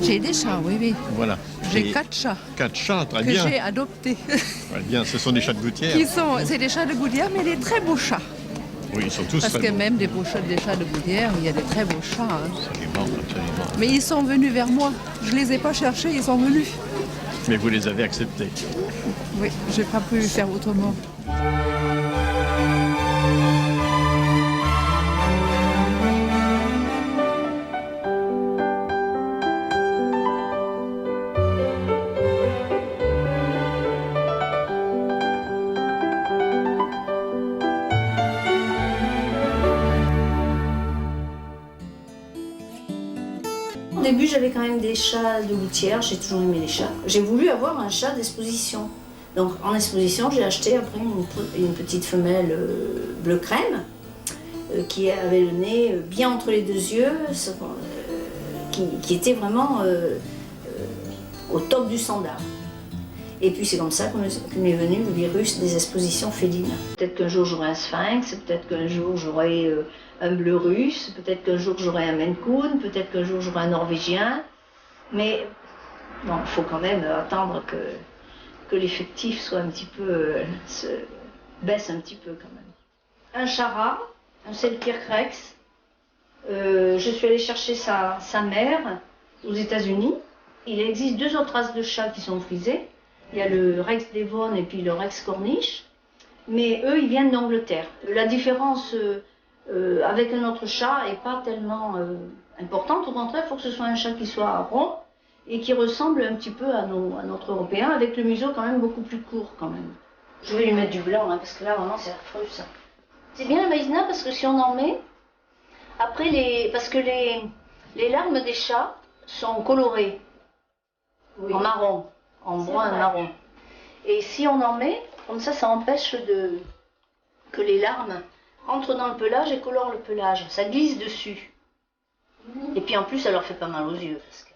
J'ai des chats, oui, oui. Voilà. J'ai Et 4 chats 4 chats, très que bien. j'ai adoptés. Ouais, bien. Ce sont des chats de gouttière. C'est des chats de gouttière, mais des très beaux chats. Oui, ils sont tous Parce très que beaux. même des chats de gouttière, il y a des très beaux chats. Hein. Absolument, absolument. Mais ils sont venus vers moi. Je les ai pas cherchés, ils sont venus. Mais vous les avez acceptés. Oui, j'ai pas pu faire autrement. Au début, j'avais quand même des chats de gouttière, j'ai toujours aimé les chats. J'ai voulu avoir un chat d'exposition. Donc en exposition, j'ai acheté après une petite femelle bleu crème qui avait le nez bien entre les deux yeux, qui était vraiment au top du standard. Et puis c'est comme ça que m'est venu le virus des expositions félines. Peut-être qu'un jour j'aurai un sphinx, peut-être qu'un jour j'aurai un bleu russe, peut-être qu'un jour j'aurai un Maine Coon, peut-être qu'un jour j'aurai un norvégien. Mais bon, il faut quand même attendre que l'effectif soit un petit peu, baisse un petit peu quand même. Un Chara, un Selkirk Rex. Je suis allée chercher sa mère aux États-Unis. Il existe 2 autres races de chats qui sont frisés. Il y a le Rex Devon et puis le Rex Cornish. Mais eux, ils viennent d'Angleterre. La différence avec un autre chat n'est pas tellement importante. Au contraire, il faut que ce soit un chat qui soit rond et qui ressemble un petit peu à notre européen, avec le museau quand même beaucoup plus court quand même. Je vais lui mettre du blanc, hein, parce que là, vraiment, c'est affreux ça. C'est bien la maïzena parce que si on en met, après parce que les larmes des chats sont colorées, oui, en marron, en brun et marron. Et si on en met, comme ça empêche que les larmes rentrent dans le pelage et colorent le pelage. Ça glisse dessus. Et puis en plus, ça leur fait pas mal aux yeux. Parce que...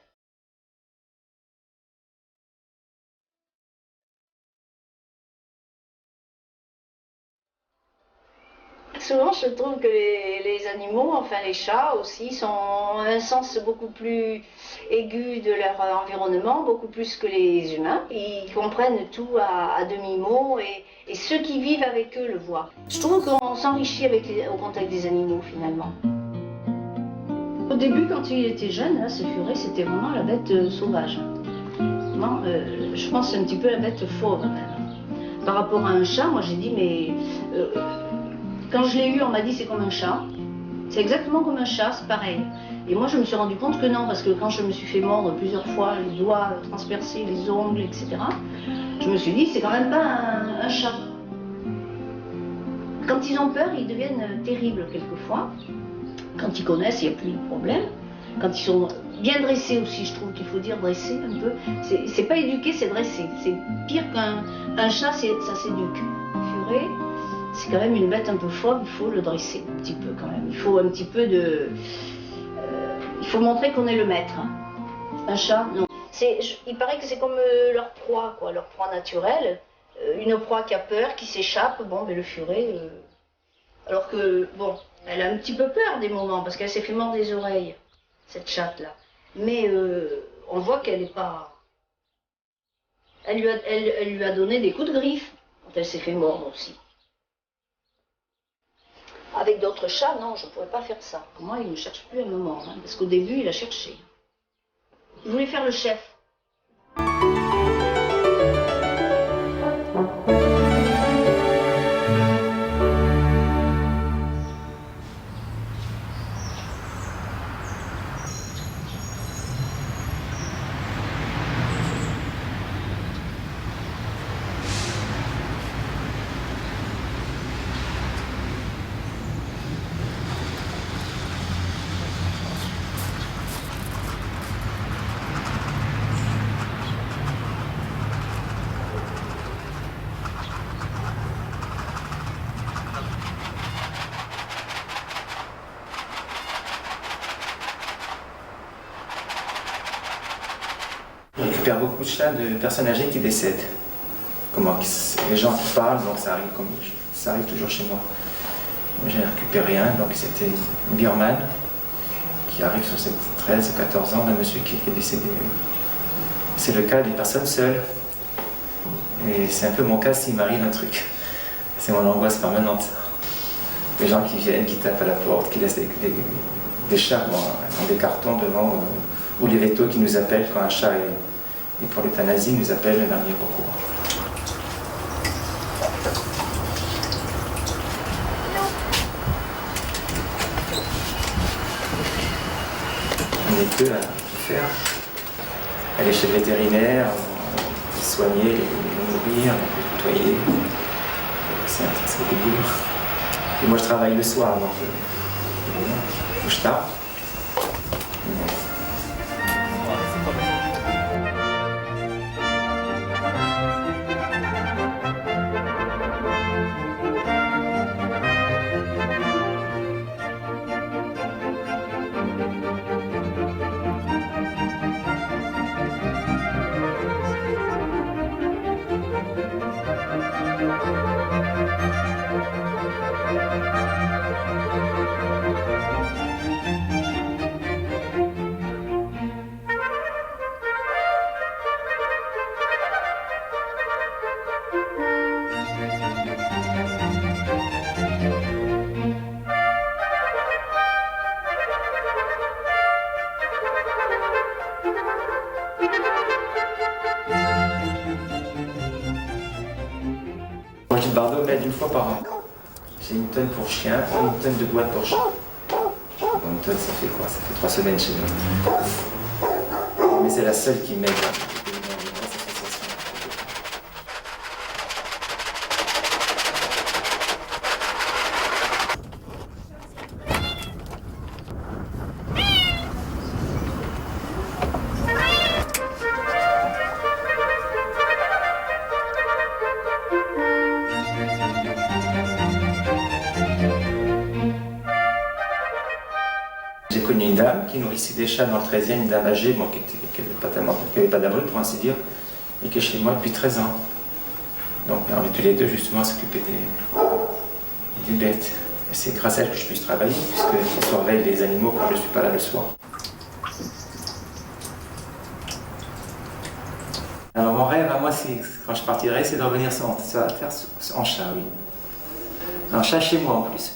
Souvent, je trouve que les animaux, enfin les chats aussi, ont un sens beaucoup plus aigu de leur environnement, beaucoup plus que les humains. Ils comprennent tout à demi-mot et ceux qui vivent avec eux le voient. Je trouve qu'on s'enrichit au contact des animaux finalement. Au début, quand il était jeune, là, ce furet, c'était vraiment la bête sauvage. Vraiment, je pense que c'est un petit peu la bête fauve même. Par rapport à un chat, moi j'ai dit, mais... quand je l'ai eu, on m'a dit c'est comme un chat. C'est exactement comme un chat, c'est pareil. Et moi je me suis rendu compte que non, parce que quand je me suis fait mordre plusieurs fois, les doigts transpercés, les ongles, etc., je me suis dit c'est quand même pas un chat. Quand ils ont peur, ils deviennent terribles quelquefois. Quand ils connaissent, il n'y a plus de problème. Quand ils sont bien dressés aussi, je trouve qu'il faut dire dresser un peu. C'est pas éduquer, c'est dresser. C'est pire qu'un chat, ça s'éduque. Furet, c'est quand même une bête un peu fauve, il faut le dresser un petit peu quand même. Il faut un petit peu de... il faut montrer qu'on est le maître. Hein. Un chat, non. Il paraît que c'est comme leur proie, quoi, leur proie naturelle. Une proie qui a peur, qui s'échappe, bon, mais le furet... alors que, bon, elle a un petit peu peur des moments, parce qu'elle s'est fait mordre les oreilles, cette chatte-là. Mais on voit qu'elle n'est pas... Elle lui a donné des coups de griffe quand elle s'est fait mordre aussi. Avec d'autres chats, non, je ne pourrais pas faire ça. Pour moi, il ne cherche plus à me mordre, hein, parce qu'au début, il a cherché. Il voulait faire le chef. Je récupère beaucoup de chats de personnes âgées qui décèdent. Les gens qui parlent, donc ça arrive toujours chez moi. Moi, j'ai récupéré un, donc c'était une birmane qui arrive sur ses 13 ou 14 ans, un monsieur qui est décédé. C'est le cas des personnes seules. Et c'est un peu mon cas s'il m'arrive un truc. C'est mon angoisse permanente. Les gens qui viennent, qui tapent à la porte, qui laissent des chats dans des cartons devant, ou les vétos qui nous appellent quand un chat est pour l'euthanasie, nous appellent le dernier recours. On n'est que à faire. Aller chez le vétérinaire, soigner, les nourrir, les nettoyer. C'est beaucoup de boulot. Et moi je travaille le soir, donc je tape. Brigitte Bardot m'aide une fois par an. J'ai une tonne pour chien et une tonne de boîtes pour chat. Une tonne, ça fait quoi? Ça fait 3 semaines chez nous. Mais c'est la seule qui m'aide. J'ai connu une dame qui nourrissait des chats dans le 13e, une dame âgée, bon, qui n'avait pas d'abri pour ainsi dire, et qui est chez moi depuis 13 ans. Donc on est tous les deux justement à s'occuper des bêtes. Et c'est grâce à elle que je puisse travailler, puisqu'elle surveille les animaux quand je ne suis pas là le soir. Alors mon rêve à moi, quand je partirai, c'est de revenir sur la terre en chat, oui. Un chat chez moi en plus.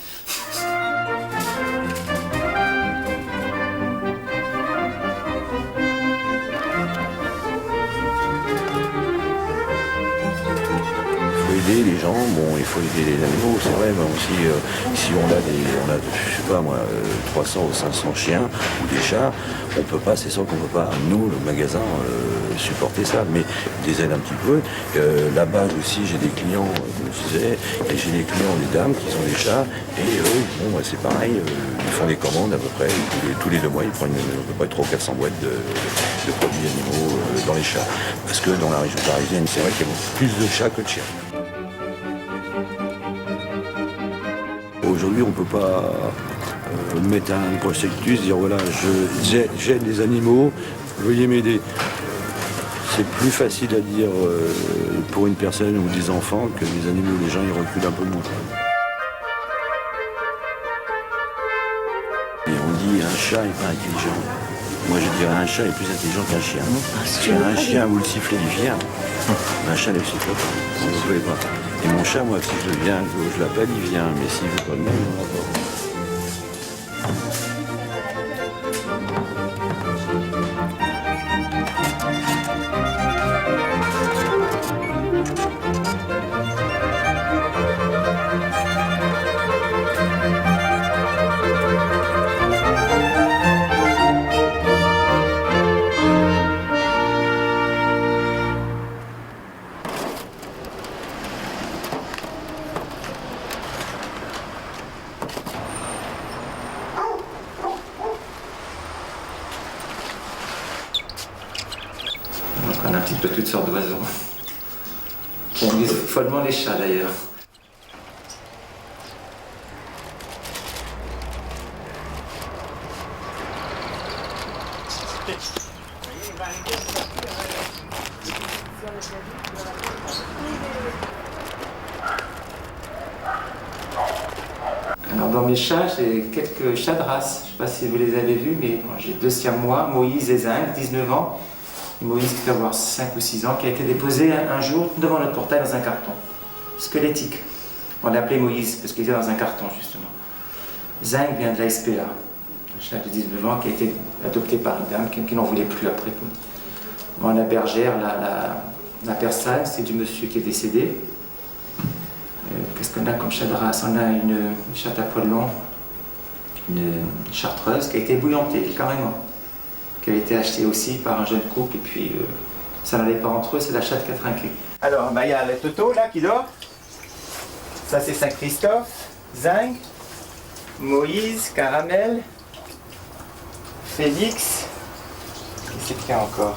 Les gens, bon, il faut aider les animaux, c'est vrai, mais aussi si on a je sais pas moi, 300 ou 500 chiens ou des chats, on peut pas, c'est sûr qu'on peut pas, nous, le magasin, supporter ça, mais des aides un petit peu. Là-bas aussi, j'ai des clients, comme je disais, et j'ai des clients, des dames qui ont des chats, et eux, bon, c'est pareil, ils font des commandes à peu près, tous les 2 mois, ils prennent à peu près 300 ou 400 boîtes de produits animaux dans les chats. Parce que dans la région parisienne, c'est vrai qu'il y a beaucoup plus de chats que de chiens. Aujourd'hui, on ne peut pas mettre un prospectus, dire voilà, j'aide les animaux, veuillez m'aider. C'est plus facile à dire pour une personne ou des enfants que les animaux, les gens, ils reculent un peu moins. Et on dit un chat n'est pas intelligent. Moi, je dirais un chat est plus intelligent qu'un chien. Parce qu'un chien, vous le sifflez, il vient. Un chat ne le siffle pas, vous ne pouvez pas. Et mon chat, moi, si je viens, je l'appelle, il vient. Mais s'il ne veut pas venir, il ne viendra pas. On a un petit peu toutes sortes d'oiseaux. On vise follement les chats d'ailleurs. Alors dans mes chats, j'ai quelques chats de race. Je ne sais pas si vous les avez vus, mais bon, j'ai 2 siamois, Moïse et Zinc, 19 ans. Moïse qui doit avoir 5 ou 6 ans, qui a été déposé un jour devant notre portail dans un carton, squelettique. On l'a appelé Moïse parce qu'il était dans un carton justement. Zinc vient de la SPA, un chat de 19 ans qui a été adopté par une dame qui n'en voulait plus après tout. Bon, la bergère, la persane, c'est du monsieur qui est décédé. Qu'est-ce qu'on a comme chat de race? On a une chatte à poil long, une chartreuse qui a été bouillantée carrément, qui a été achetée aussi par un jeune couple et puis ça n'allait pas entre eux, c'est la chatte qui a trinqué. Alors il y a le Toto là qui dort, ça c'est Saint-Christophe, Zinc, Moïse, Caramel, Félix, qui c'est qu'il y a encore?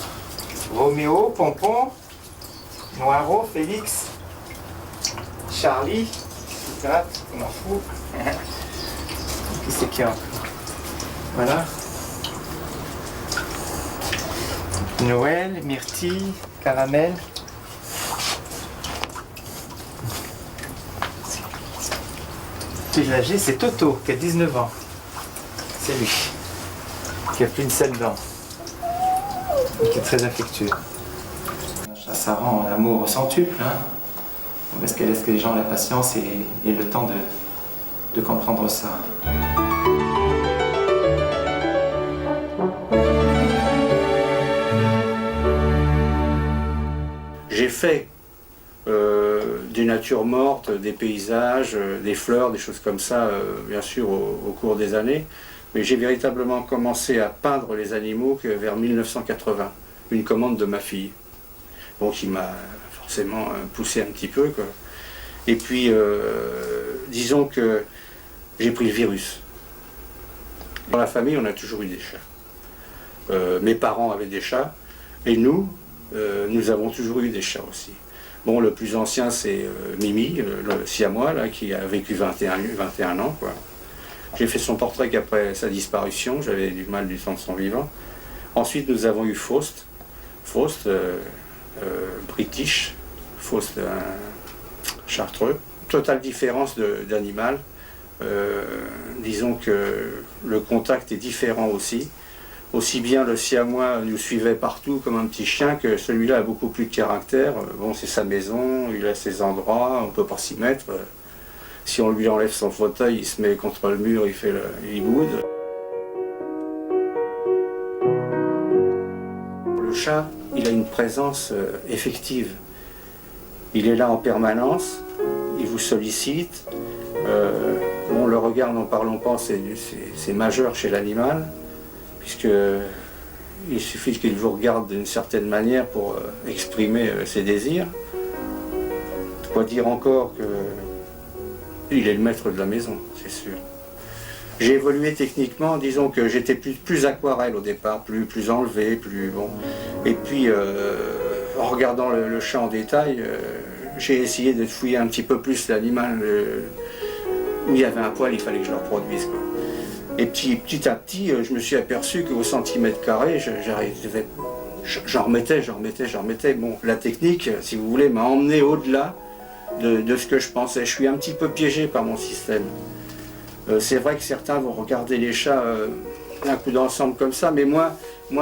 Roméo, Pompon, Noiro, Félix, Charlie, gratte, on en fout. Qui c'est qu'il y a encore? Voilà. Noël, Myrtille, Caramel. Plus âgé, c'est Toto, qui a 19 ans. C'est lui, qui a plus une seule dent. Et qui est très affectueux. Ça rend l'amour centuple, hein. Est-ce que les gens ont la patience et le temps de comprendre ça? J'ai fait des natures mortes, des paysages, des fleurs, des choses comme ça, bien sûr, au cours des années. Mais j'ai véritablement commencé à peindre les animaux que vers 1980, une commande de ma fille. Bon, qui m'a forcément poussé un petit peu, quoi. Et puis, disons que j'ai pris le virus. Dans la famille, on a toujours eu des chats. Mes parents avaient des chats, et nous avons toujours eu des chats aussi. Bon, le plus ancien, c'est Mimi, le siamois, là, qui a vécu 21 ans, quoi. J'ai fait son portrait qu'après sa disparition, j'avais du mal du temps de son vivant. Ensuite, nous avons eu Faust, British, Faust, chartreux. Totale différence d'animal. Disons que le contact est différent aussi. Aussi bien le siamois nous suivait partout comme un petit chien que celui-là a beaucoup plus de caractère. Bon, c'est sa maison, il a ses endroits, on ne peut pas s'y mettre. Si on lui enlève son fauteuil, il se met contre le mur, il boude. Le chat, il a une présence effective. Il est là en permanence, il vous sollicite. Bon, le regard, n'en parlons pas, c'est majeur chez l'animal, puisque il suffit qu'il vous regarde d'une certaine manière pour exprimer ses désirs. Je dois dire encore qu'il est le maître de la maison, c'est sûr. J'ai évolué techniquement, disons que j'étais plus aquarelle au départ, plus enlevé, plus bon. Et puis, en regardant le chat en détail, j'ai essayé de fouiller un petit peu plus l'animal. Où il y avait un poil, il fallait que je le reproduise, quoi. Et petit à petit, je me suis aperçu qu'au centimètre carré, j'en remettais. Bon, la technique, si vous voulez, m'a emmené au-delà de ce que je pensais. Je suis un petit peu piégé par mon système. C'est vrai que certains vont regarder les chats un coup d'ensemble comme ça, mais moi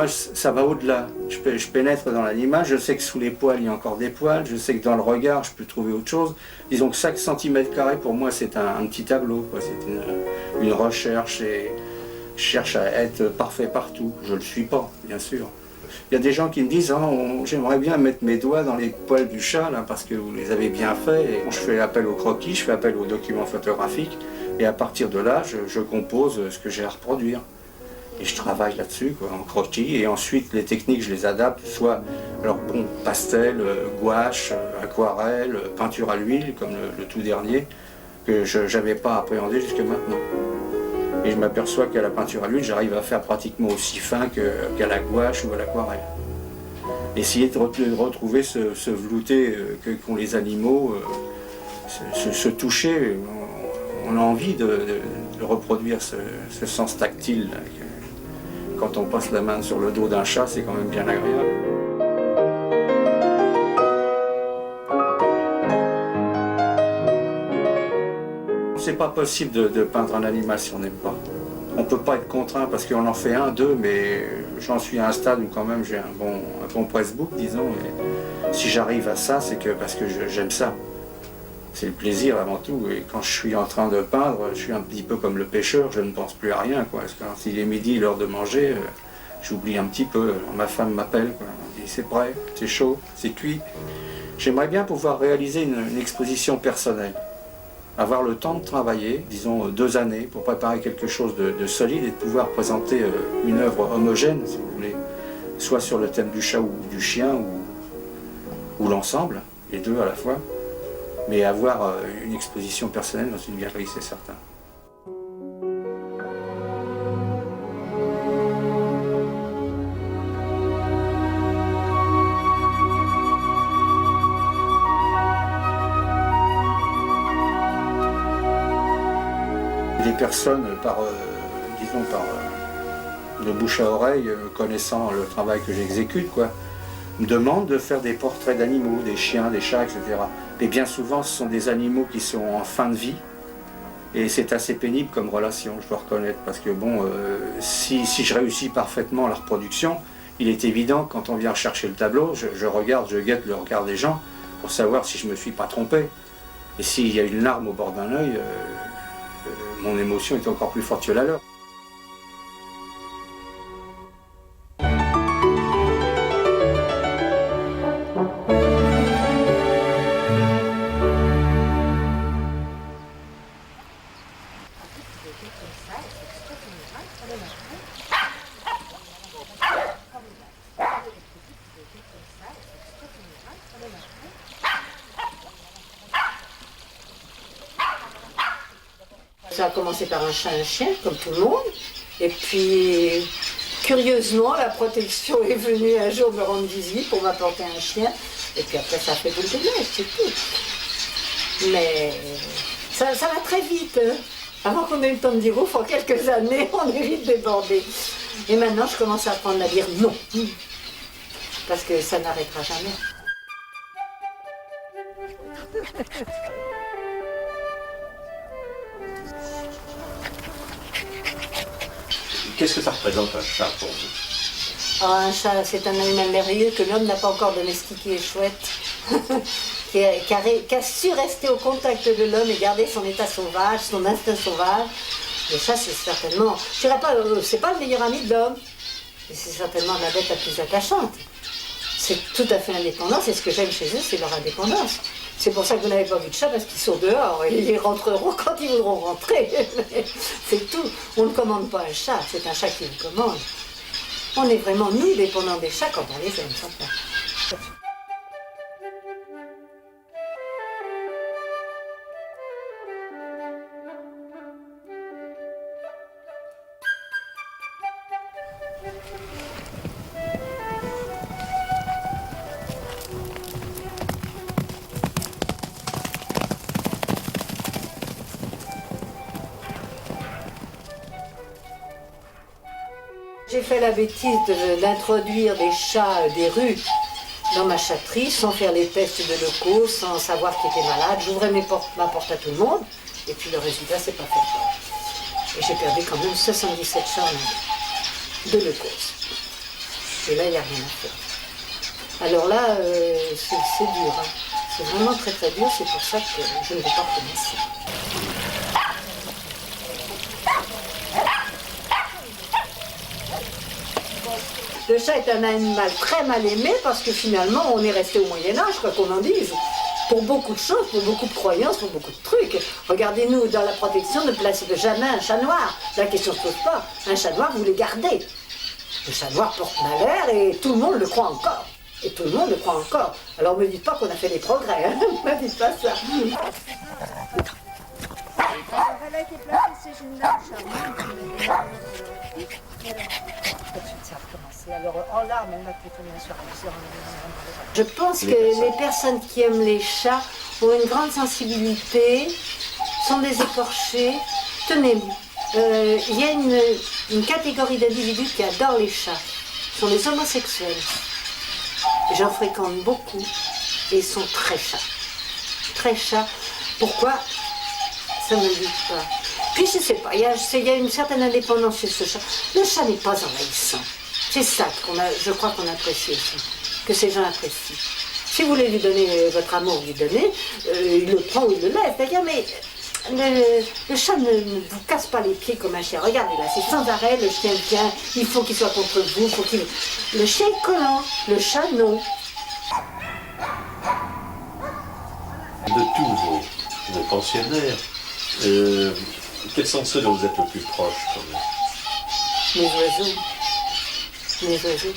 ça va au-delà. Je pénètre dans l'animal, je sais que sous les poils il y a encore des poils, je sais que dans le regard je peux trouver autre chose. Disons que 5 cm² pour moi c'est un petit tableau, c'est une recherche, et je cherche à être parfait partout. Je ne le suis pas, bien sûr. Il y a des gens qui me disent oh, j'aimerais bien mettre mes doigts dans les poils du chat là, parce que vous les avez bien faits. Et je fais appel au croquis, je fais appel aux documents photographiques, et à partir de là je compose ce que j'ai à reproduire. Et je travaille là-dessus, en croquis, et ensuite les techniques, je les adapte, soit alors bon, pastel, gouache, aquarelle, peinture à l'huile, comme le tout dernier, que je n'avais pas appréhendé jusque maintenant. Et je m'aperçois qu'à la peinture à l'huile, j'arrive à faire pratiquement aussi fin qu'à la gouache ou à l'aquarelle. Essayer de retrouver ce velouté qu'ont les animaux, ce toucher, on a envie de reproduire ce sens tactile. Quand on passe la main sur le dos d'un chat, c'est quand même bien agréable. c'est pas possible de peindre un animal si on n'aime pas. On peut pas être contraint parce qu'on en fait un, deux, mais j'en suis à un stade où quand même j'ai un bon presse-book, disons. Et si j'arrive à ça, c'est que parce que j'aime ça. C'est le plaisir avant tout. Et quand je suis en train de peindre, je suis un petit peu comme le pêcheur, je ne pense plus à rien, quoi. Parce que quand il est midi, l'heure de manger, j'oublie un petit peu. Alors, ma femme m'appelle, quoi. Elle me dit c'est prêt, c'est chaud, c'est cuit. J'aimerais bien pouvoir réaliser une exposition personnelle. Avoir le temps de travailler, disons 2 années, pour préparer quelque chose de solide et de pouvoir présenter une œuvre homogène, si vous voulez, soit sur le thème du chat ou du chien, ou l'ensemble, les deux à la fois, mais avoir une exposition personnelle dans une galerie, c'est certain. Les personnes, de bouche à oreille, connaissant le travail que j'exécute, me demandent de faire des portraits d'animaux, des chiens, des chats, etc. Et bien souvent, ce sont des animaux qui sont en fin de vie, et c'est assez pénible comme relation, je dois reconnaître, parce que si je réussis parfaitement la reproduction, il est évident que quand on vient chercher le tableau, je guette le regard des gens pour savoir si je ne me suis pas trompé. Et s'il y a une larme au bord d'un œil, mon émotion est encore plus forte que la leur. Ça a commencé par un chat et un chien, comme tout le monde. Et puis, curieusement, la protection est venue un jour me rendre visite pour m'apporter un chien. Et puis après, ça a fait boule de neige, c'est tout. Mais ça va très vite. Hein. Avant qu'on ait eu le temps de dire ouf, en quelques années, on est vite débordé. Et maintenant, je commence à apprendre à dire non. Parce que ça n'arrêtera jamais. Qu'est-ce que ça représente un chat pour vous? Un chat, c'est un animal merveilleux que l'homme n'a pas encore domestiqué, chouette, qui a su rester au contact de l'homme et garder son état sauvage, son instinct sauvage. Le chat, c'est certainement, je dirais pas, c'est pas le meilleur ami de l'homme, mais c'est certainement la bête la plus attachante. C'est tout à fait indépendant, c'est ce que j'aime chez eux, c'est leur indépendance. C'est pour ça que vous n'avez pas vu de chat, parce qu'ils sont dehors, et ils rentreront quand ils voudront rentrer. C'est tout. On ne commande pas un chat, c'est un chat qui nous commande. On est vraiment, nous, dépendants des chats quand on les aime. J'ai fait la bêtise d'introduire des chats des rues dans ma chatterie sans faire les tests de locaux, sans savoir qui était malade. J'ouvrais ma porte à tout le monde et puis le résultat, c'est pas fait. Et j'ai perdu quand même 77 chats en année de locaux. Et là, il n'y a rien à faire. Alors là, c'est dur. Hein. C'est vraiment très très dur, c'est pour ça que je ne vais pas recommencer. Le chat est un animal très mal aimé parce que finalement on est resté au Moyen-Âge, quoi qu'on en dise. Pour beaucoup de choses, pour beaucoup de croyances, pour beaucoup de trucs. Regardez-nous, dans la protection, ne placez jamais un chat noir. La question ne se pose pas. Un chat noir, vous le gardez. Le chat noir porte malheur et tout le monde le croit encore. Et tout le monde le croit encore. Alors ne me dites pas qu'on a fait des progrès, hein. Ne me dites pas ça. Elle a été placée, c'est une larme. Alors, en larmes, elle m'a plutôt bien sûr. Je pense que les personnes qui aiment les chats ont une grande sensibilité, sont des écorchés. Tenez, il y a une catégorie d'individus qui adorent les chats. Ce sont les homosexuels. J'en fréquente beaucoup et ils sont très chats. Très chats. Pourquoi ? ça ne me dit pas. Puis je sais pas, il y a une certaine indépendance chez ce chat. Le chat n'est pas envahissant. C'est ça je crois qu'on apprécie aussi, que ces gens apprécient. Si vous voulez lui donner votre amour, lui donnez, il le prend ou il le laisse, d'ailleurs, mais le chat ne vous casse pas les pieds comme un chien. Regardez là, c'est sans arrêt, le chien vient, il faut qu'il soit contre vous, Le chien est collant, le chat non. De tous vos pensionnaires, quels sont ceux dont vous êtes le plus proche quand même? Les oiseaux. Les oiseaux.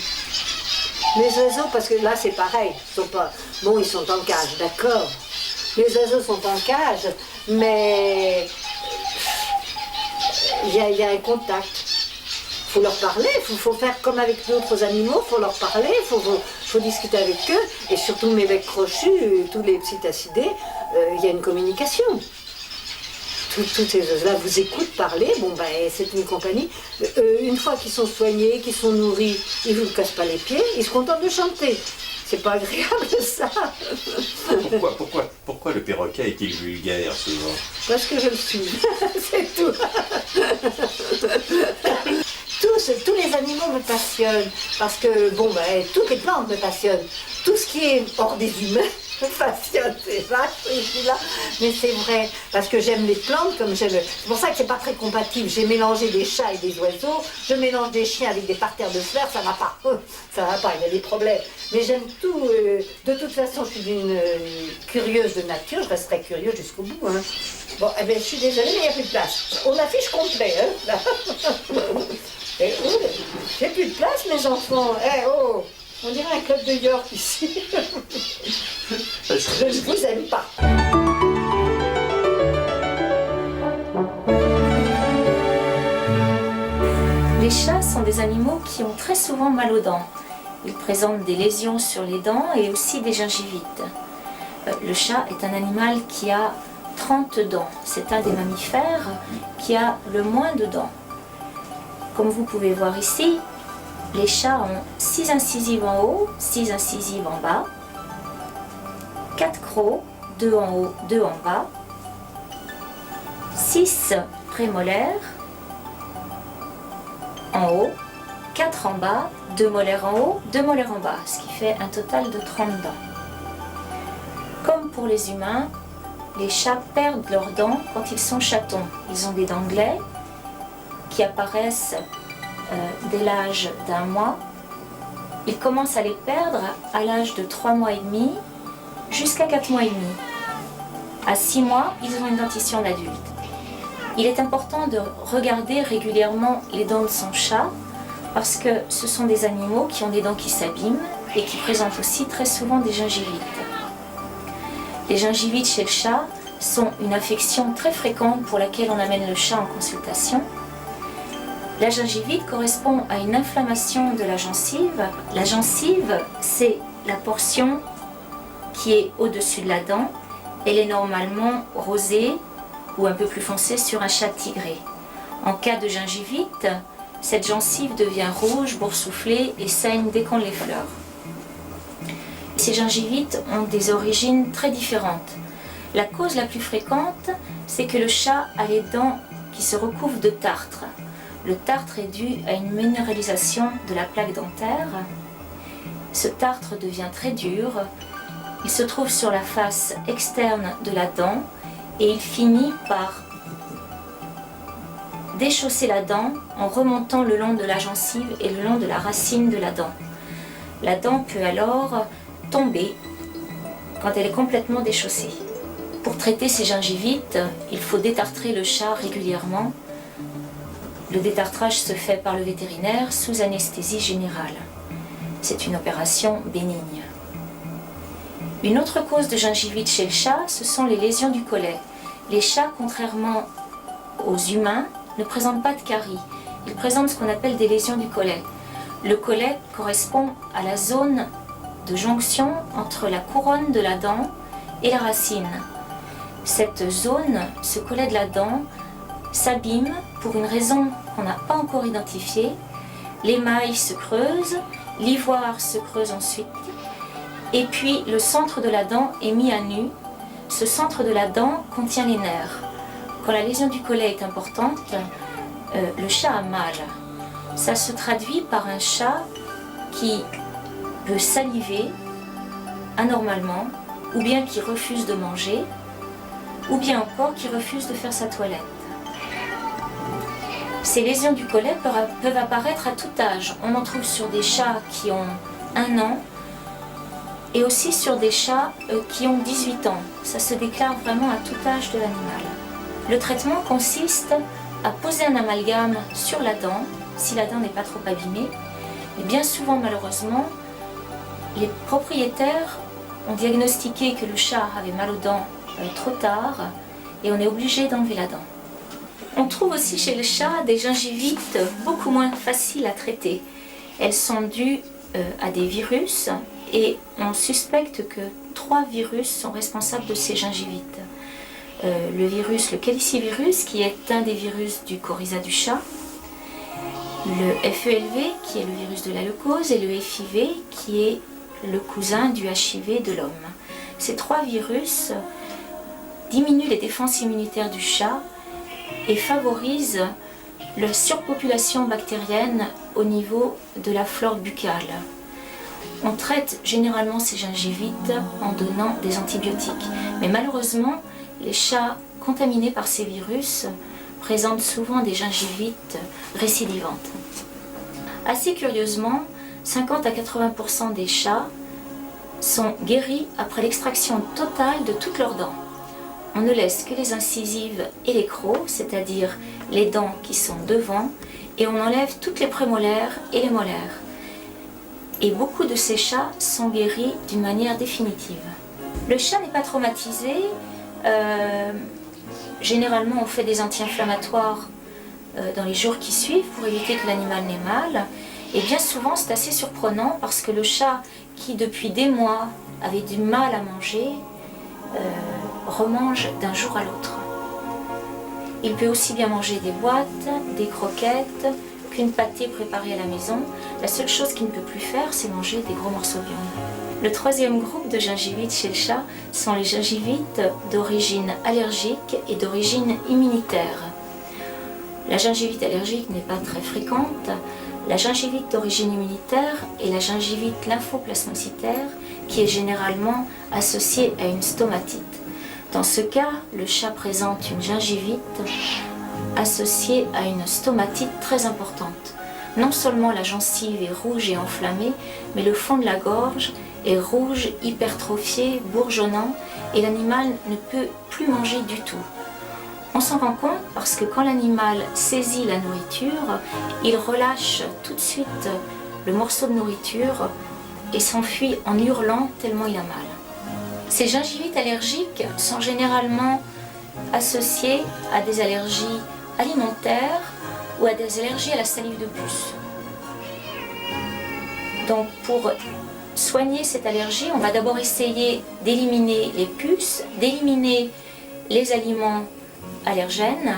Les oiseaux, parce que là c'est pareil. Ils sont en cage, d'accord. Les oiseaux sont en cage, mais il y a un contact. Il faut leur parler, il faut faire comme avec d'autres animaux, il faut leur parler, il faut discuter avec eux. Et surtout mes becs crochus, tous les psittacidés, il y a une communication. Toutes ces oiseaux-là vous écoutent parler, c'est une compagnie. Une fois qu'ils sont soignés, qu'ils sont nourris, ils ne vous cassent pas les pieds, ils se contentent de chanter. C'est pas agréable ça. Pourquoi le perroquet est-il vulgaire souvent? Parce que je le suis, c'est tout. Tous les animaux me passionnent, parce que toutes les plantes me passionnent. Tout ce qui est hors des humains me passionne, c'est vache celui-là. Mais c'est vrai, parce que j'aime les plantes comme j'aime. C'est pour ça que c'est pas très compatible. J'ai mélangé des chats et des oiseaux, je mélange des chiens avec des parterres de fleurs, ça va pas. Ça va pas, il y a des problèmes. Mais j'aime tout. De toute façon, je suis une curieuse de nature, je resterai curieuse jusqu'au bout. Hein. Bon, je suis désolée, mais il n'y a plus de place. On affiche complet, hein. J'ai plus de place, mes enfants. On dirait un club de York ici. Je ne vous aime pas. Les chats sont des animaux qui ont très souvent mal aux dents. Ils présentent des lésions sur les dents et aussi des gingivites. Le chat est un animal qui a 30 dents. C'est un des mammifères qui a le moins de dents. Comme vous pouvez voir ici, les chats ont 6 incisives en haut, 6 incisives en bas, 4 crocs, 2 en haut, 2 en bas, 6 prémolaires en haut, 4 en bas, 2 molaires en haut, 2 molaires en bas, ce qui fait un total de 30 dents. Comme pour les humains, les chats perdent leurs dents quand ils sont chatons. Ils ont des dents glaies qui apparaissent dès l'âge d'1 mois. Ils commencent à les perdre à l'âge de 3 mois et demi jusqu'à 4 mois et demi. À 6 mois, ils ont une dentition d'adulte. Il est important de regarder régulièrement les dents de son chat parce que ce sont des animaux qui ont des dents qui s'abîment et qui présentent aussi très souvent des gingivites. Les gingivites chez le chat sont une affection très fréquente pour laquelle on amène le chat en consultation. La gingivite correspond à une inflammation de la gencive. La gencive, c'est la portion qui est au-dessus de la dent. Elle est normalement rosée ou un peu plus foncée sur un chat tigré. En cas de gingivite, cette gencive devient rouge, boursouflée et saigne dès qu'on l'effleure. Ces gingivites ont des origines très différentes. La cause la plus fréquente, c'est que le chat a les dents qui se recouvrent de tartre. Le tartre est dû à une minéralisation de la plaque dentaire. Ce tartre devient très dur. Il se trouve sur la face externe de la dent et il finit par déchausser la dent en remontant le long de la gencive et le long de la racine de la dent. La dent peut alors tomber quand elle est complètement déchaussée. Pour traiter ces gingivites, il faut détartrer le chat régulièrement. Le détartrage se fait par le vétérinaire sous anesthésie générale. C'est une opération bénigne. Une autre cause de gingivite chez le chat, ce sont les lésions du collet. Les chats, contrairement aux humains, ne présentent pas de caries. Ils présentent ce qu'on appelle des lésions du collet. Le collet correspond à la zone de jonction entre la couronne de la dent et la racine. Cette zone, ce collet de la dent, s'abîme pour une raison qu'on n'a pas encore identifiée. L'émail se creuse, l'ivoire se creuse ensuite, et puis le centre de la dent est mis à nu. Ce centre de la dent contient les nerfs. quand la lésion du collet est importante, le chat a mal. Ça se traduit par un chat qui peut saliver anormalement, ou bien qui refuse de manger, ou bien encore qui refuse de faire sa toilette. Ces lésions du collet peuvent apparaître à tout âge. On en trouve sur des chats qui ont 1 an et aussi sur des chats qui ont 18 ans. Ça se déclare vraiment à tout âge de l'animal. Le traitement consiste à poser un amalgame sur la dent, si la dent n'est pas trop abîmée. Et bien souvent, malheureusement, les propriétaires ont diagnostiqué que le chat avait mal aux dents trop tard et on est obligé d'enlever la dent. On trouve aussi chez le chat des gingivites beaucoup moins faciles à traiter. Elles sont dues à des virus et on suspecte que 3 virus sont responsables de ces gingivites. Le virus, le calicivirus, qui est un des virus du coryza du chat, le FELV, qui est le virus de la leucose, et le FIV, qui est le cousin du HIV de l'homme. Ces 3 virus diminuent les défenses immunitaires du chat et favorisent la surpopulation bactérienne au niveau de la flore buccale. On traite généralement ces gingivites en donnant des antibiotiques. Mais malheureusement, les chats contaminés par ces virus présentent souvent des gingivites récidivantes. Assez curieusement, 50 à 80% des chats sont guéris après l'extraction totale de toutes leurs dents. On ne laisse que les incisives et les crocs, c'est-à-dire les dents qui sont devant, et on enlève toutes les prémolaires et les molaires. Et beaucoup de ces chats sont guéris d'une manière définitive. Le chat n'est pas traumatisé. Généralement, on fait des anti-inflammatoires dans les jours qui suivent pour éviter que l'animal n'ait mal. Et bien souvent, c'est assez surprenant parce que le chat qui, depuis des mois, avait du mal à manger, remange d'un jour à l'autre. Il peut aussi bien manger des boîtes, des croquettes, qu'une pâtée préparée à la maison. La seule chose qu'il ne peut plus faire, c'est manger des gros morceaux de viande. Le 3e groupe de gingivites chez le chat sont les gingivites d'origine allergique et d'origine immunitaire. La gingivite allergique n'est pas très fréquente. La gingivite d'origine immunitaire est la gingivite lymphoplasmocytaire qui est généralement associée à une stomatite. Dans ce cas, le chat présente une gingivite associée à une stomatite très importante. Non seulement la gencive est rouge et enflammée, mais le fond de la gorge est rouge, hypertrophié, bourgeonnant et l'animal ne peut plus manger du tout. On s'en rend compte parce que quand l'animal saisit la nourriture, il relâche tout de suite le morceau de nourriture et s'enfuit en hurlant tellement il a mal. Ces gingivites allergiques sont généralement associées à des allergies alimentaires ou à des allergies à la salive de puce. Donc pour soigner cette allergie, on va d'abord essayer d'éliminer les puces, d'éliminer les aliments allergènes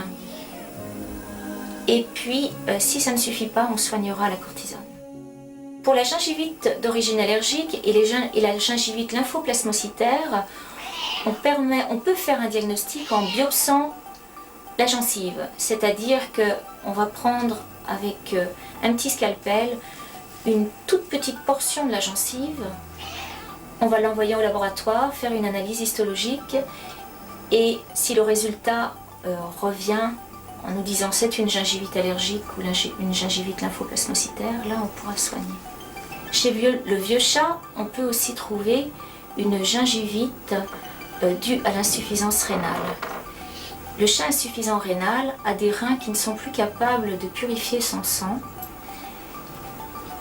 et puis si ça ne suffit pas, on soignera la cortisone. Pour la gingivite d'origine allergique et la gingivite lymphoplasmocytaire, on peut faire un diagnostic en biopsant la gencive, c'est-à-dire qu'on va prendre avec un petit scalpel une toute petite portion de la gencive, on va l'envoyer au laboratoire, faire une analyse histologique et si le résultat revient en nous disant c'est une gingivite allergique ou une gingivite lymphoplasmocytaire, là on pourra soigner. Chez le vieux chat, on peut aussi trouver une gingivite due à l'insuffisance rénale. Le chat insuffisant rénal a des reins qui ne sont plus capables de purifier son sang.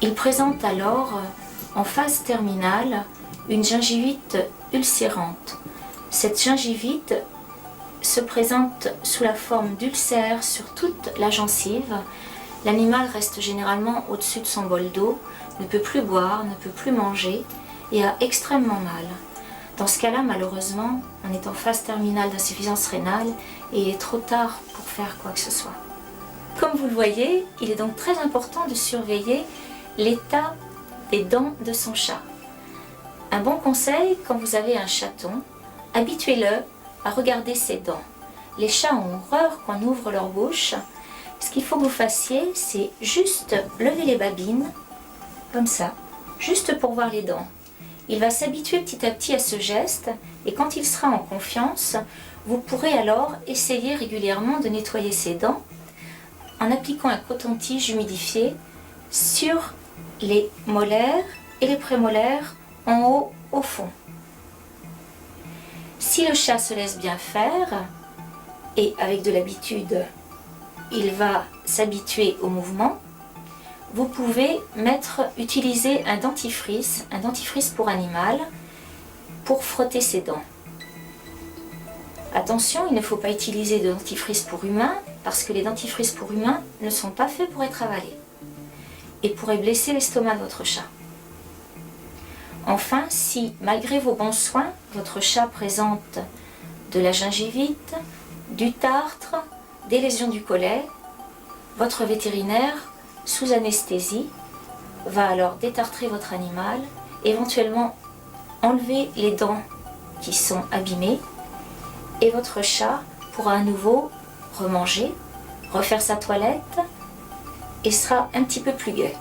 Il présente alors, en phase terminale, une gingivite ulcérante. Cette gingivite se présente sous la forme d'ulcères sur toute la gencive. L'animal reste généralement au-dessus de son bol d'eau, ne peut plus boire, ne peut plus manger et a extrêmement mal. Dans ce cas-là, malheureusement, on est en phase terminale d'insuffisance rénale et il est trop tard pour faire quoi que ce soit. Comme vous le voyez, il est donc très important de surveiller l'état des dents de son chat. Un bon conseil, quand vous avez un chaton, habituez-le à regarder ses dents. Les chats ont horreur qu'on ouvre leur bouche. Ce qu'il faut que vous fassiez, c'est juste lever les babines, comme ça, juste pour voir les dents. Il va s'habituer petit à petit à ce geste et quand il sera en confiance, vous pourrez alors essayer régulièrement de nettoyer ses dents en appliquant un coton-tige humidifié sur les molaires et les prémolaires en haut au fond. Si le chat se laisse bien faire, et avec de l'habitude, il va s'habituer au mouvement, vous pouvez utiliser un dentifrice pour animal, pour frotter ses dents. Attention, il ne faut pas utiliser de dentifrice pour humain, parce que les dentifrices pour humains ne sont pas faits pour être avalés et pourraient blesser l'estomac de votre chat. Enfin, si, malgré vos bons soins, votre chat présente de la gingivite, du tartre, des lésions du collet, votre vétérinaire, sous anesthésie, va alors détartrer votre animal, éventuellement enlever les dents qui sont abîmées, et votre chat pourra à nouveau remanger, refaire sa toilette, et sera un petit peu plus gai.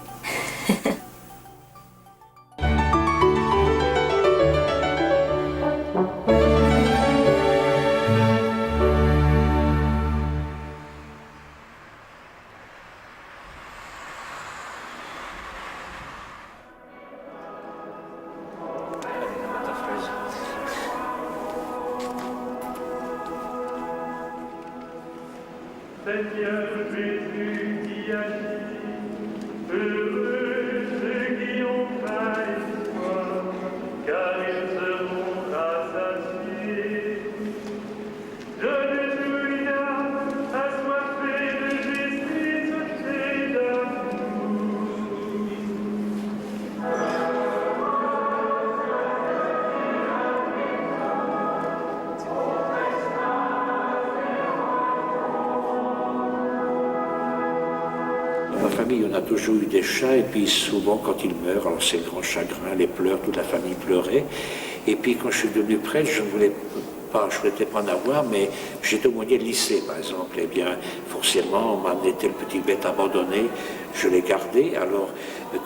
Seigneur Jésus qui agit, heureux ceux qui ont faim et soif, car ils seront rassasiés. Alléluia, assoiffés de justice et d'amour. Dans ma famille, on a toujours eu des chats, et puis souvent quand ils meurent, alors c'est le grand chagrin, les pleurs, toute la famille pleurait. Et puis quand je suis devenu prêtre, je ne voulais pas, je souhaitais pas en avoir, mais j'étais aumônier de lycée par exemple. Et bien forcément, on m'a amené tel petit bête abandonné, je l'ai gardé. Alors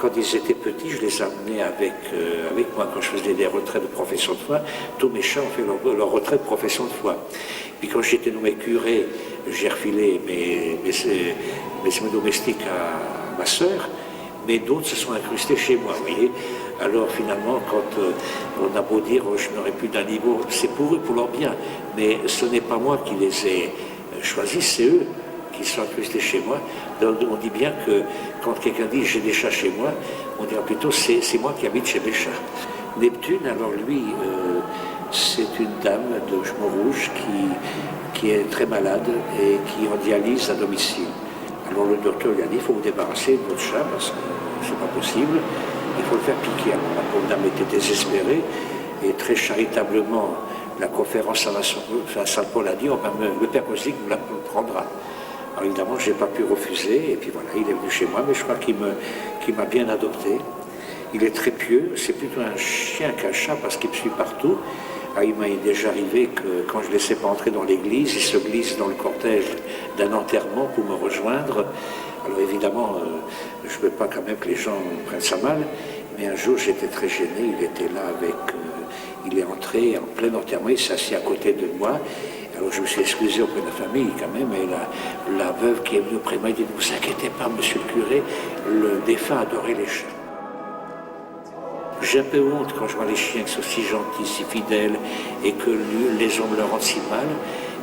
quand ils étaient petits, je les amenais avec moi quand je faisais des retraites de profession de foi. Tous mes chats ont fait leur retraite de profession de foi. Puis quand j'étais nommé curé, j'ai refilé mes domestiques à ma sœur, mais d'autres se sont incrustés chez moi, vous voyez. Alors finalement, quand on a beau dire je n'aurai plus d'animaux, c'est pour eux, pour leur bien, mais ce n'est pas moi qui les ai choisis, c'est eux qui sont incrustés chez moi. Donc on dit bien que quand quelqu'un dit j'ai des chats chez moi, on dira plutôt c'est moi qui habite chez mes chats. Neptune, alors lui, c'est une dame de cheveux rouges qui est très malade et qui est en dialyse à domicile. Alors le docteur lui a dit, il faut vous débarrasser de votre chat parce que c'est pas possible, il faut le faire piquer. Alors la pauvre dame était désespérée et très charitablement, la conférence à Saint-Paul a dit, le père Coslic vous la prendra. Alors évidemment, je n'ai pas pu refuser et puis voilà, il est venu chez moi, mais je crois qu'il m'a bien adopté. Il est très pieux, c'est plutôt un chien qu'un chat parce qu'il me suit partout. Ah, il m'est déjà arrivé que quand je ne laissais pas entrer dans l'église, il se glisse dans le cortège d'un enterrement pour me rejoindre. Alors évidemment, je ne veux pas quand même que les gens prennent ça mal, mais un jour j'étais très gêné, il était là il est entré en plein enterrement, il s'est assis à côté de moi. Alors je me suis excusé auprès de la famille quand même, et la veuve qui est venue auprès de moi, elle dit, ne vous inquiétez pas, monsieur le curé, le défunt adorait les chats. J'ai un peu honte quand je vois les chiens qui sont si gentils, si fidèles, et que les hommes leur rendent si mal.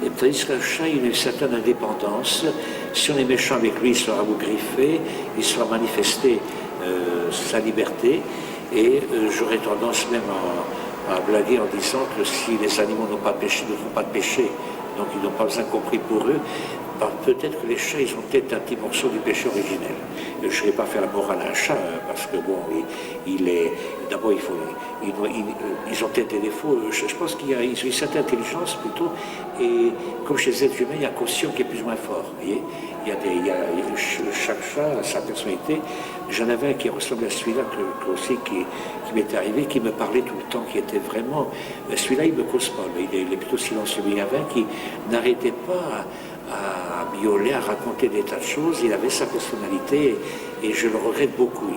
Et tandis qu'un chat, il a une certaine indépendance. Si on est méchant avec lui, il sera vous griffer, il sera manifester sa liberté. Et j'aurais tendance même à blaguer en disant que si les animaux n'ont pas de péché, ils ne font pas de péché. Donc ils n'ont pas besoin qu'on prie pour eux. peut-être que les chats, ils ont peut-être un petit morceau du péché originel. Je ne vais pas faire la morale à un chat, parce que bon, d'abord, ils ont peut-être des défauts. Je pense qu'ils ont une certaine intelligence plutôt, et comme chez les êtres humains, il y a un quotient qui est plus ou moins fort. Vous voyez, chaque chat a sa personnalité. J'en avais un qui ressemblait à celui-là qui m'était arrivé, qui me parlait tout le temps, qui était vraiment... Celui-là, il ne me cause pas, il est plutôt silencieux. Il y avait un qui n'arrêtait pas à miauler, à raconter des tas de choses. Il avait sa personnalité et je le regrette beaucoup.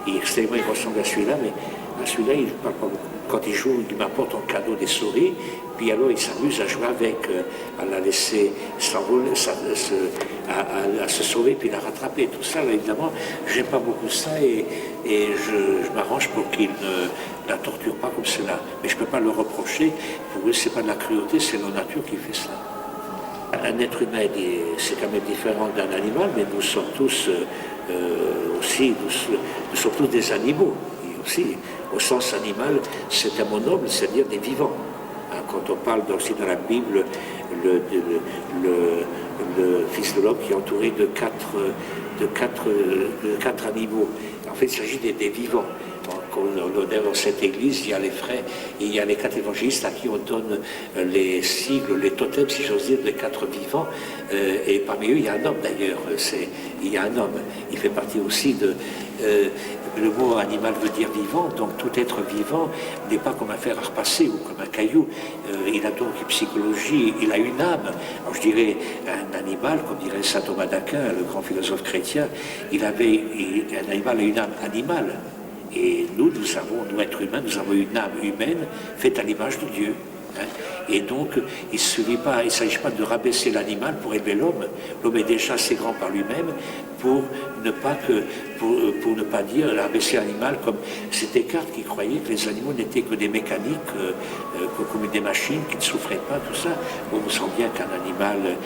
Il ressemble à celui-là, mais à celui-là, il ne parle pas beaucoup. Quand il joue, il m'apporte en cadeau des souris, puis alors il s'amuse à jouer avec, à la laisser s'envoler, à se sauver, puis la rattraper. Tout ça, là, évidemment, j'aime pas beaucoup ça et je m'arrange pour qu'il ne la torture pas comme cela. Mais je ne peux pas le reprocher. Pour eux, c'est pas de la cruauté, c'est la nature qui fait cela. Un être humain, c'est quand même différent d'un animal, mais nous sommes tous aussi, nous sommes tous des animaux. Et aussi, au sens animal, c'est un mot noble, c'est-à-dire des vivants. Quand on parle aussi dans la Bible, le Fils de l'homme qui est entouré de quatre animaux. En fait, il s'agit des vivants. On est dans cette église, il y a les frères et il y a les 4 évangélistes à qui on donne les sigles, les totems, si j'ose dire, des 4 vivants. Et parmi eux, il y a un homme d'ailleurs. Il y a un homme. Il fait partie aussi de... le mot animal veut dire vivant, donc tout être vivant n'est pas comme un fer à repasser ou comme un caillou. Il a donc une psychologie, il a une âme. Alors je dirais un animal, comme dirait saint Thomas d'Aquin, le grand philosophe chrétien, un animal a une âme animale. Et nous êtres humains, nous avons une âme humaine faite à l'image de Dieu. Hein. Et donc, il ne s'agit pas de rabaisser l'animal pour élever l'homme. L'homme est déjà assez grand par lui-même pour ne pas dire rabaisser l'animal comme c'est Descartes qui croyait que les animaux n'étaient que des mécaniques, comme des machines qui ne souffraient pas, tout ça. On sent bien qu'un animal,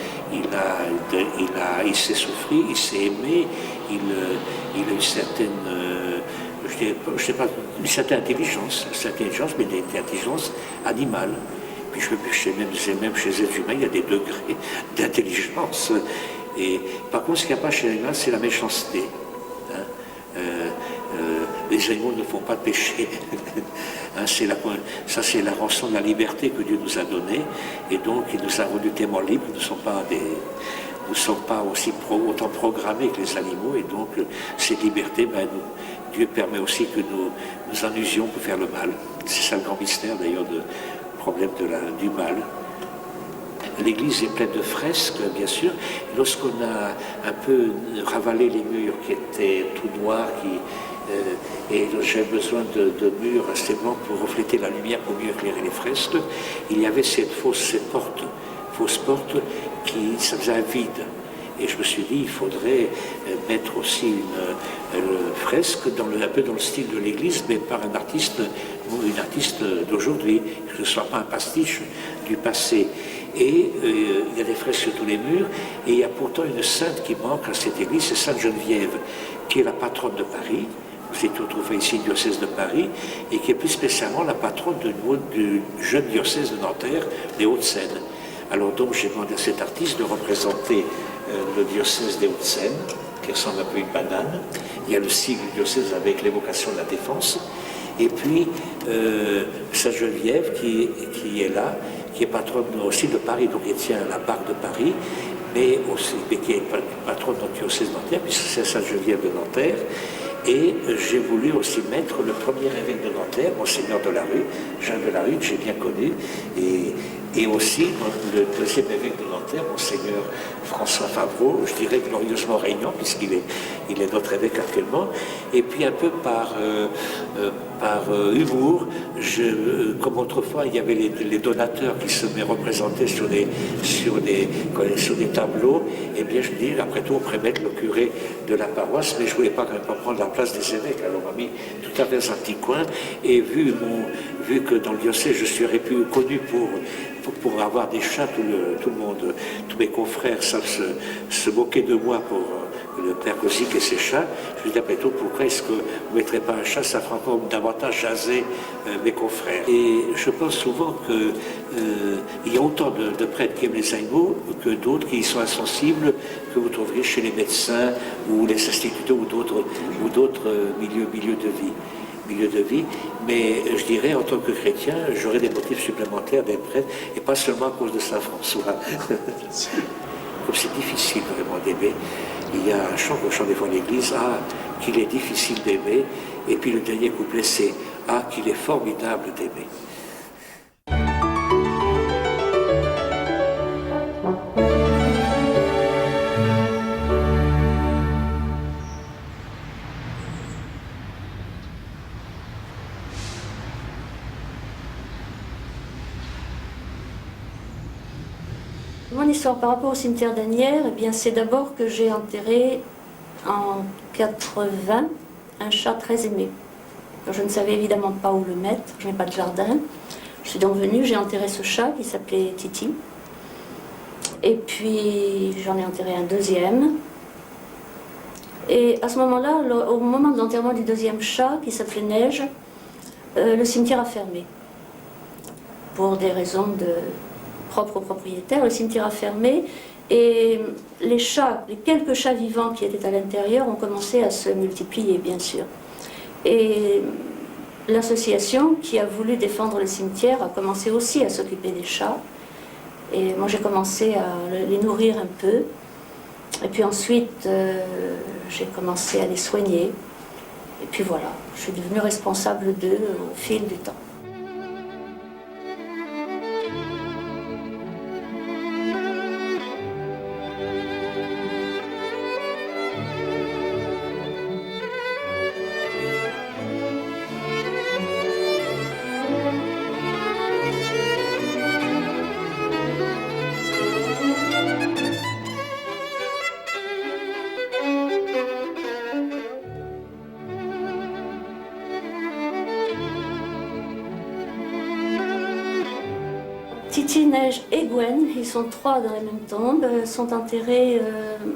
il sait souffrir, il sait aimer, il a une certaine... je sais pas, une certaine intelligence, mais une intelligence animale. Puis même chez les êtres humains, il y a des degrés d'intelligence. Et par contre, ce qu'il n'y a pas chez les animaux, c'est la méchanceté. Hein. Les animaux ne font pas de péché. Hein, ça, c'est la rançon de la liberté que Dieu nous a donnée. Et donc, il nous a rendus témoins libres. Nous ne sommes pas aussi autant programmés que les animaux. Et donc, cette liberté, Dieu permet aussi que nous en usions pour faire le mal. C'est ça le grand mystère d'ailleurs du problème du mal. L'église est pleine de fresques, bien sûr. Lorsqu'on a un peu ravalé les murs qui étaient tout noirs, et j'avais besoin de murs assez blancs pour refléter la lumière, pour mieux éclairer les fresques, il y avait cette fausse porte ça faisait un vide. Et je me suis dit, il faudrait mettre aussi une fresque un peu dans le style de l'église, mais par une artiste d'aujourd'hui, que ce ne soit pas un pastiche du passé. Et il y a des fresques sur tous les murs, et il y a pourtant une sainte qui manque à cette église, c'est Sainte Geneviève, qui est la patronne de Paris. Vous êtes retrouvé ici, diocèse de Paris, et qui est plus spécialement la patronne du jeune diocèse de Nanterre, des Hauts-de-Seine. Alors donc j'ai demandé à cet artiste de représenter le diocèse des Hauts-de-Seine, qui ressemble un peu à une banane. Il y a le sigle du diocèse avec l'évocation de la défense. Et puis Sainte Geneviève qui est là, qui est patronne aussi de Paris, donc elle tient la barque de Paris, mais qui est patronne du diocèse de Nanterre, puisque c'est Sainte Geneviève de Nanterre. Et j'ai voulu aussi mettre le premier évêque de Nanterre, Monseigneur de la Rue, Jean de la Rue, que j'ai bien connu, et aussi le deuxième évêque de Nanterre, Monseigneur François Favreau, je dirais glorieusement régnant, puisqu'il est notre évêque actuellement. Et puis un peu par humour, comme autrefois il y avait les donateurs qui se représentaient sur des tableaux, et bien je me dis, après tout on pourrait mettre le curé de la paroisse, mais je ne voulais pas quand même pas prendre la place des évêques. Alors on m'a mis tout à fait dans un petit coin, et vu vu que dans le diocèse, je suis connu pour avoir des chats, tout le monde, tous mes confrères savent se moquer de moi pour le père Kosic et ses chats. Je lui dis après tout, pourquoi est-ce que vous ne mettrez pas un chat? Ça fera encore davantage jaser mes confrères. Et je pense souvent qu'il y a autant de prêtres qui aiment les animaux que d'autres qui y sont insensibles, que vous trouverez chez les médecins ou les instituteurs ou d'autres milieux de vie, mais je dirais en tant que chrétien, j'aurais des motifs supplémentaires d'être prêtre, et pas seulement à cause de Saint François. Comme c'est difficile vraiment d'aimer, il y a un chant qu'on chante des fois à l'église, ah, qu'il est difficile d'aimer, et puis le dernier couplet c'est ah, qu'il est formidable d'aimer. Mon histoire par rapport au cimetière d'Asnières, eh bien, c'est d'abord que j'ai enterré en 80 un chat très aimé. Je ne savais évidemment pas où le mettre, je n'ai pas de jardin. Je suis donc venue, j'ai enterré ce chat qui s'appelait Titi. Et puis j'en ai enterré un deuxième. Et à ce moment-là, au moment de l'enterrement du deuxième chat, qui s'appelait Neige, le cimetière a fermé. Pour des raisons propres aux propriétaires, le cimetière a fermé et les quelques chats vivants qui étaient à l'intérieur ont commencé à se multiplier, bien sûr. Et l'association qui a voulu défendre le cimetière a commencé aussi à s'occuper des chats. Et moi j'ai commencé à les nourrir un peu. Et puis ensuite j'ai commencé à les soigner. Et puis voilà, je suis devenue responsable d'eux au fil du temps. Titi, Neige et Gwen, ils sont trois dans la même tombe, sont enterrés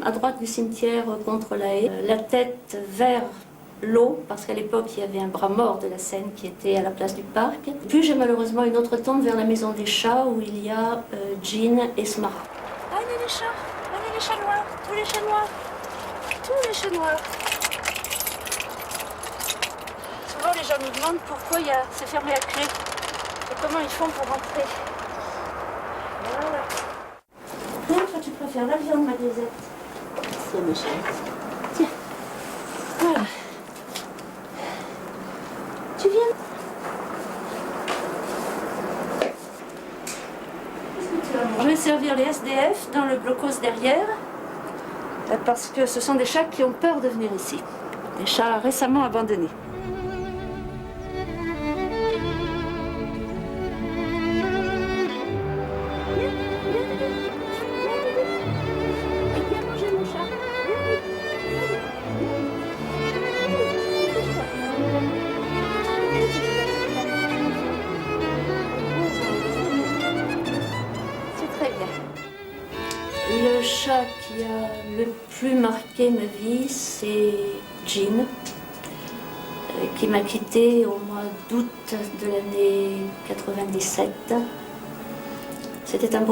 à droite du cimetière contre la haie, la tête vers l'eau, parce qu'à l'époque il y avait un bras mort de la Seine qui était à la place du parc. Puis j'ai malheureusement une autre tombe vers la maison des chats où il y a Jean et Smart. Allez les chats noirs, tous les chats noirs, tous les chats noirs. Souvent les gens nous demandent pourquoi c'est fermé à clé et comment ils font pour rentrer. Voilà. Toi, tu préfères la viande, ma Grisette? C'est mes chats. Tiens. Voilà. Tu viens? Je vais servir les SDF dans le blocos derrière parce que ce sont des chats qui ont peur de venir ici. Des chats récemment abandonnés. Le chat qui a le plus marqué ma vie, c'est Jean, qui m'a quittée au mois d'août de l'année 97. C'était un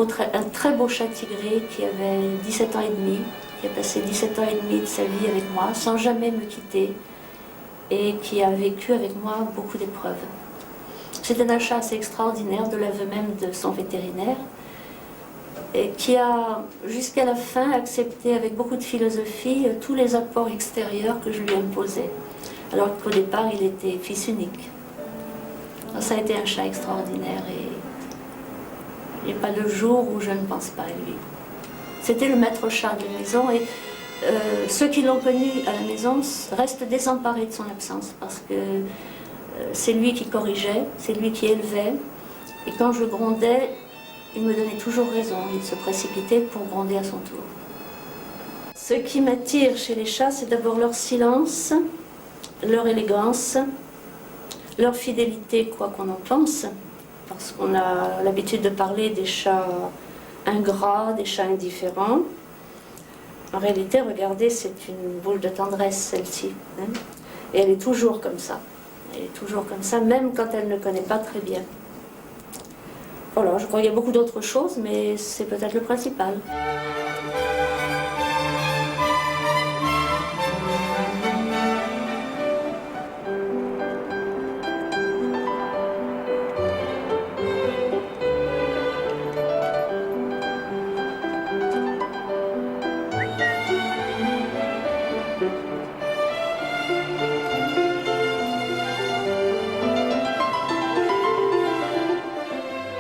très beau chat tigré qui avait 17 ans et demi, qui a passé 17 ans et demi de sa vie avec moi sans jamais me quitter et qui a vécu avec moi beaucoup d'épreuves. C'était un chat assez extraordinaire, de l'aveu même de son vétérinaire, et qui a jusqu'à la fin accepté avec beaucoup de philosophie tous les apports extérieurs que je lui imposais, alors qu'au départ il était fils unique. Alors, ça a été un chat extraordinaire et il n'y a pas de jour où je ne pense pas à lui. C'était le maître chat de la maison et ceux qui l'ont connu à la maison restent désemparés de son absence parce que c'est lui qui corrigeait, c'est lui qui élevait et quand je grondais, il me donnait toujours raison, il se précipitait pour gronder à son tour. Ce qui m'attire chez les chats, c'est d'abord leur silence, leur élégance, leur fidélité, quoi qu'on en pense, parce qu'on a l'habitude de parler des chats ingrats, des chats indifférents. En réalité, regardez, c'est une boule de tendresse, celle-ci. Hein, et elle est toujours comme ça. Elle est toujours comme ça, même quand elle ne connaît pas très bien. Voilà, je crois qu'il y a beaucoup d'autres choses, mais c'est peut-être le principal.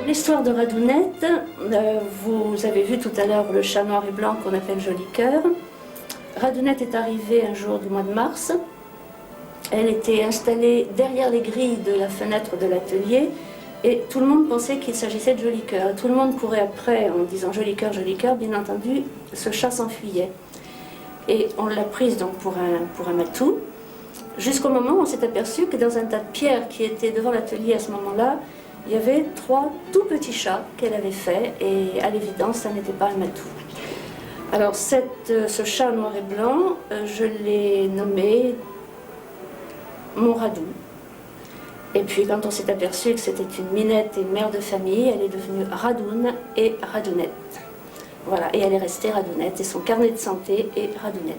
L'histoire de Radounette, vous avez vu tout à l'heure le chat noir et blanc qu'on appelle Joli Cœur. Radounette est arrivée un jour du mois de mars. Elle était installée derrière les grilles de la fenêtre de l'atelier et tout le monde pensait qu'il s'agissait de Joli Cœur. Tout le monde courait après en disant Joli Cœur, bien entendu, ce chat s'enfuyait. Et on l'a prise donc pour un matou, jusqu'au moment où on s'est aperçu que dans un tas de pierres qui était devant l'atelier à ce moment-là, il y avait 3 tout petits chats qu'elle avait faits et à l'évidence, ça n'était pas un matou. Alors ce chat noir et blanc, je l'ai nommé mon Radou. Et puis quand on s'est aperçu que c'était une minette et une mère de famille, elle est devenue Radoune et Radounette. Voilà, et elle est restée Radounette et son carnet de santé est Radounette.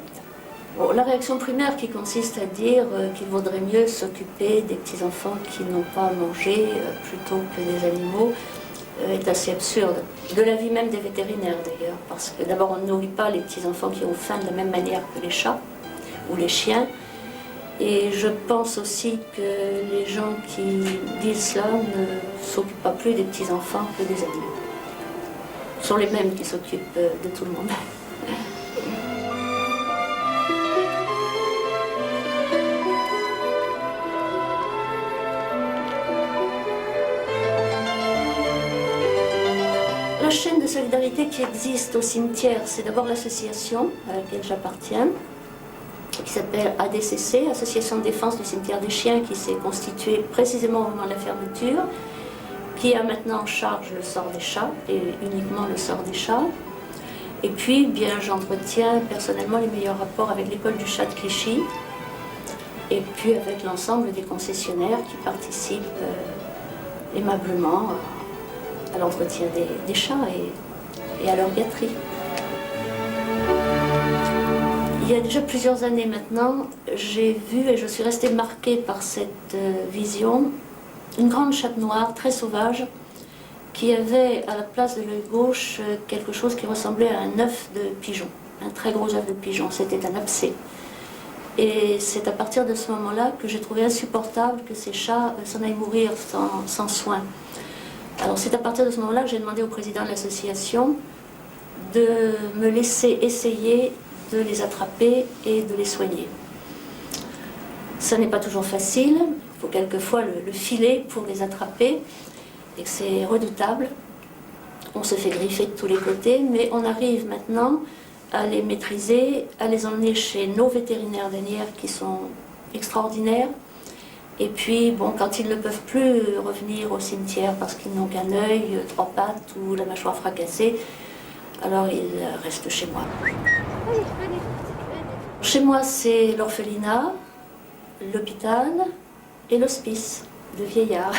Bon, la réaction primaire qui consiste à dire qu'il vaudrait mieux s'occuper des petits-enfants qui n'ont pas à manger plutôt que des animaux est assez absurde. De l'avis même des vétérinaires d'ailleurs, parce que d'abord on ne nourrit pas les petits-enfants qui ont faim de la même manière que les chats ou les chiens. Et je pense aussi que les gens qui disent cela ne s'occupent pas plus des petits-enfants que des animaux. Ce sont les mêmes qui s'occupent de tout le monde. La chaîne de solidarité qui existe au cimetière, c'est d'abord l'association à laquelle j'appartiens, qui s'appelle ADCC, Association de défense du cimetière des chiens, qui s'est constituée précisément au moment de la fermeture, qui a maintenant en charge le sort des chats, et uniquement le sort des chats. Et puis, bien, j'entretiens personnellement les meilleurs rapports avec l'école du chat de Clichy, et puis avec l'ensemble des concessionnaires qui participent aimablement à l'entretien des chats et à leur gâterie. Il y a déjà plusieurs années maintenant, j'ai vu et je suis restée marquée par cette vision, une grande chatte noire très sauvage qui avait à la place de l'œil gauche quelque chose qui ressemblait à un œuf de pigeon, un très gros œuf de pigeon, c'était un abcès. Et c'est à partir de ce moment-là que j'ai trouvé insupportable que ces chats s'en aillent mourir sans soin. Alors c'est à partir de ce moment-là que j'ai demandé au président de l'association de me laisser essayer de les attraper et de les soigner. Ça n'est pas toujours facile, il faut quelquefois le filer pour les attraper, et c'est redoutable. On se fait griffer de tous les côtés, mais on arrive maintenant à les maîtriser, à les emmener chez nos vétérinaires d'Anières qui sont extraordinaires. Et puis, bon, quand ils ne peuvent plus revenir au cimetière parce qu'ils n'ont qu'un œil, 3 pattes ou la mâchoire fracassée, alors ils restent chez moi. Chez moi, c'est l'orphelinat, l'hôpital et l'hospice de vieillards.